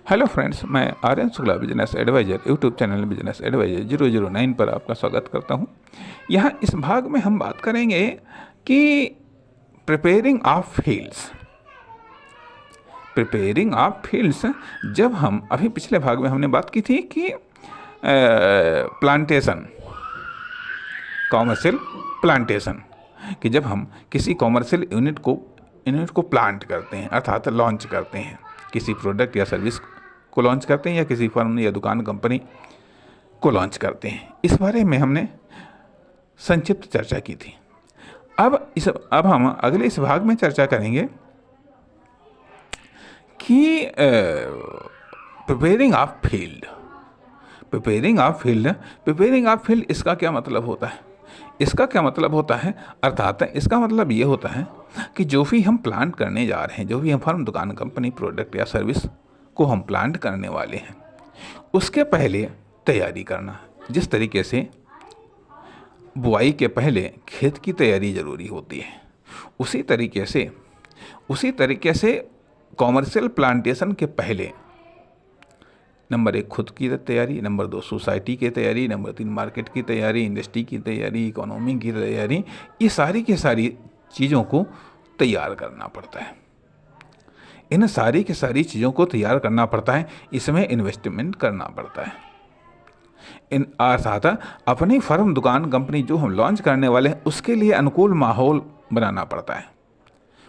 Hello friends, मैं Aryan Shukla business adviser YouTube channel business adviser 009 पर आपका स्वागत करता हूं। यहाँ इस भाग में हम बात करेंगे कि preparing of fields. Preparing of fields, जब हम अभी पिछले भाग में हमने बात की थी कि प्लांटेशन, कॉमर्शियल प्लांटेशन, कि जब हम किसी कॉमर्शियल यूनिट को प्लांट करते हैं अर्थात लॉन्च करते हैं, किसी प्रोडक्ट या सर्विस को लॉन्च करते हैं या किसी फर्म या दुकान कंपनी को लॉन्च करते हैं, इस बारे में हमने संक्षिप्त चर्चा की थी। अब हम अगले इस भाग में चर्चा करेंगे कि preparing of field. Preparing of field इसका क्या मतलब होता है? अर्थात इसका मतलब ये होता है कि जो भी हम प्लांट करने जा रहे हैं, जो भी हम फर्म, दुकान, कंपनी, प्रोडक्ट या सर्विस को हम प्लांट करने वाले हैं, उसके पहले तैयारी करना। जिस तरीके से बुआई के पहले खेत की तैयारी ज़रूरी होती है, उसी तरीके से कॉमर्शियल प्लांटेशन के पहले नंबर 1 खुद की तैयारी, नंबर 2 सोसाइटी की तैयारी, नंबर 3 मार्केट की तैयारी, इंडस्ट्री की तैयारी, इकोनॉमी की तैयारी, ये सारी की सारी चीज़ों को तैयार करना पड़ता है। इन सारी की सारी चीज़ों को तैयार करना पड़ता है, इसमें इन्वेस्टमेंट करना पड़ता है। इन अर्थात अपनी फर्म, दुकान, कंपनी जो हम लॉन्च करने वाले हैं, उसके लिए अनुकूल माहौल बनाना पड़ता है।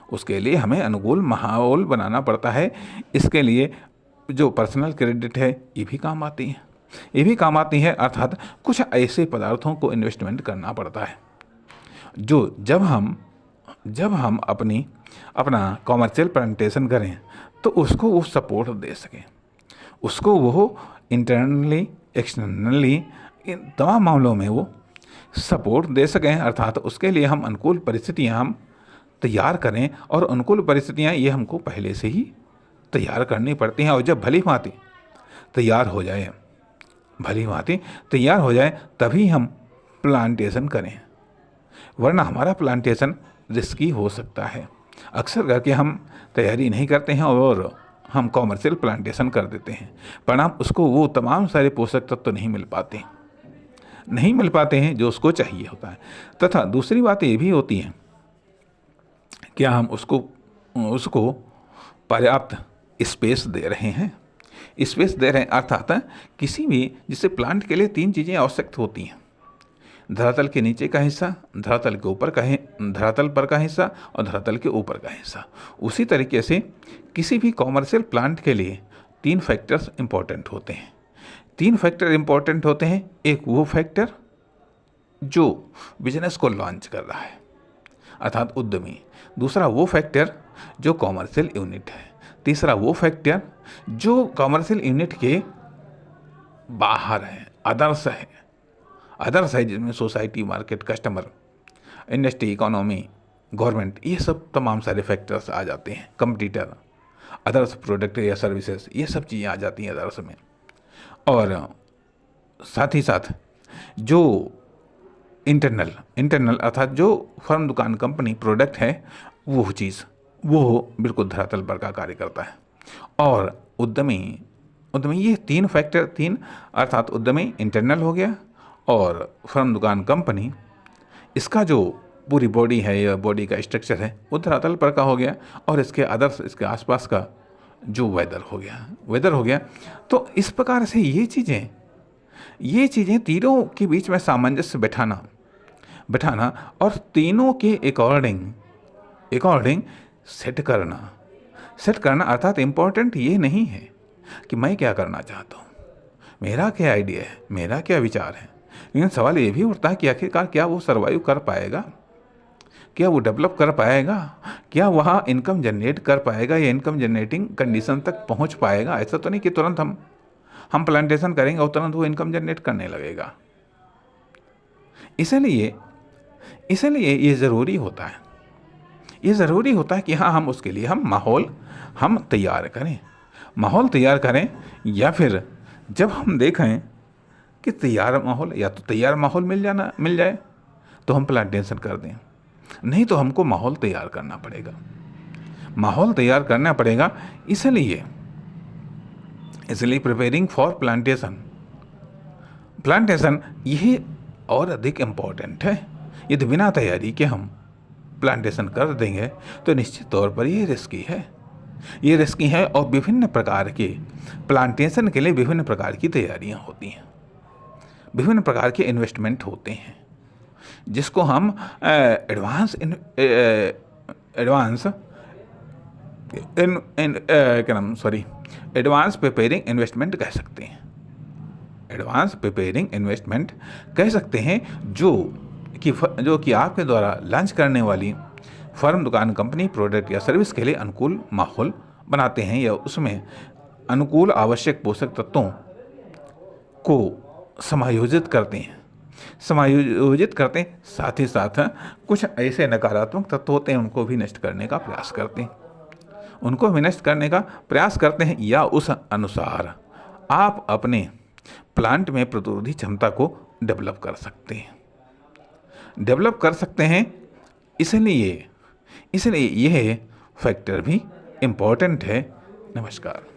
उसके लिए हमें अनुकूल माहौल बनाना पड़ता है। इसके लिए जो पर्सनल क्रेडिट है, ये भी काम आती है। अर्थात कुछ ऐसे पदार्थों को इन्वेस्टमेंट करना पड़ता है जो जब हम अपना कॉमर्शियल प्लांटेशन करें तो उसको वो सपोर्ट दे सकें, उसको वो इंटरनली, एक्सटर्नली, इन तमाम मामलों में वो सपोर्ट दे सकें। अर्थात उसके लिए हम अनुकूल परिस्थितियाँ हम तैयार करें, और अनुकूल परिस्थितियाँ ये हमको पहले से ही तैयार करनी पड़ती हैं। और जब भली भांति तैयार हो जाए तभी हम प्लांटेशन करें, वरना हमारा प्लांटेशन रिस्की हो सकता है। अक्सर करके हम तैयारी नहीं करते हैं और हम कॉमर्शियल प्लांटेशन कर देते हैं, परिणाम उसको वो तमाम सारे पोषक तत्व नहीं मिल पाते हैं जो उसको चाहिए होता है। तथा दूसरी बात ये भी होती है, क्या हम उसको पर्याप्त स्पेस दे रहे हैं? अर्थात किसी भी, जिससे प्लांट के लिए 3 चीज़ें आवश्यक होती हैं: धरातल के नीचे का हिस्सा, धरातल पर का हिस्सा और धरातल के ऊपर का हिस्सा। उसी तरीके से किसी भी कॉमर्शियल प्लांट के लिए 3 फैक्टर्स इंपॉर्टेंट होते हैं। एक वो फैक्टर जो बिजनेस को लॉन्च कर रहा है अर्थात उद्यमी, दूसरा वो फैक्टर जो कॉमर्शियल यूनिट है, तीसरा वो फैक्टर जो कॉमर्शियल यूनिट के बाहर है, अदर्स है, जिसमें society, market, customer, industry, economy, government, ये सब तमाम सारे फैक्टर्स आ जाते हैं। कंपटीटर, अदर्स प्रोडक्ट या सर्विसेज, ये सब चीज़ें आ जाती हैं अदर्स में। और साथ ही साथ जो इंटरनल अर्थात जो फर्म, दुकान, कंपनी, प्रोडक्ट है, वो बिल्कुल धरातल पर का कार्य करता है। और उद्यमी, ये 3 फैक्टर, अर्थात उद्यमी इंटरनल हो गया, और फर्म, दुकान, कंपनी, इसका जो पूरी बॉडी है या बॉडी का स्ट्रक्चर है वो धरातल पर का हो गया, और इसके अदर्स, इसके आसपास का जो वेदर हो गया। तो इस प्रकार से ये चीज़ें तीनों के बीच में सामंजस्य बैठाना और तीनों के अकॉर्डिंग सेट करना अर्थात इम्पोर्टेंट ये नहीं है कि मैं क्या करना चाहता हूँ, मेरा क्या आइडिया है, मेरा क्या विचार है, लेकिन सवाल ये भी उठता है कि आखिरकार क्या वो सर्वाइव कर पाएगा, क्या वो डेवलप कर पाएगा, क्या वहाँ इनकम जनरेट कर पाएगा या इनकम जनरेटिंग कंडीशन तक पहुँच पाएगा। ऐसा तो नहीं कि तुरंत हम प्लांटेशन करेंगे और तुरंत वो इनकम जनरेट करने लगेगा। इसलिए ये ज़रूरी होता है कि हाँ, हम उसके लिए माहौल तैयार करें, या फिर जब हम देखें कि तैयार माहौल मिल जाए तो हम प्लांटेशन कर दें, नहीं तो हमको माहौल तैयार करना पड़ेगा। इसलिए इसलिए प्रिपेयरिंग फॉर प्लांटेशन, प्लांटेशन ये और अधिक इम्पॉर्टेंट है। यदि बिना तैयारी के हम प्लांटेशन कर देंगे तो निश्चित तौर पर ये रिस्की है और विभिन्न प्रकार के प्लांटेशन के लिए विभिन्न प्रकार की तैयारियां होती हैं, विभिन्न प्रकार के इन्वेस्टमेंट होते हैं, जिसको हम एडवांस प्रिपेयरिंग इन्वेस्टमेंट कह सकते हैं। एडवांस प्रिपेयरिंग इन्वेस्टमेंट कह सकते हैं जो कि आपके द्वारा लॉन्च करने वाली फर्म, दुकान, कंपनी, प्रोडक्ट या सर्विस के लिए अनुकूल माहौल बनाते हैं या उसमें अनुकूल आवश्यक पोषक तत्वों को समायोजित करते हैं। साथ ही साथ कुछ ऐसे नकारात्मक तत्व होते हैं उनको भी नष्ट करने का प्रयास करते हैं या उस अनुसार आप अपने प्लांट में प्रतिरोधी क्षमता को डेवलप कर सकते हैं। इसलिए यह फैक्टर भी इम्पोर्टेंट है। नमस्कार।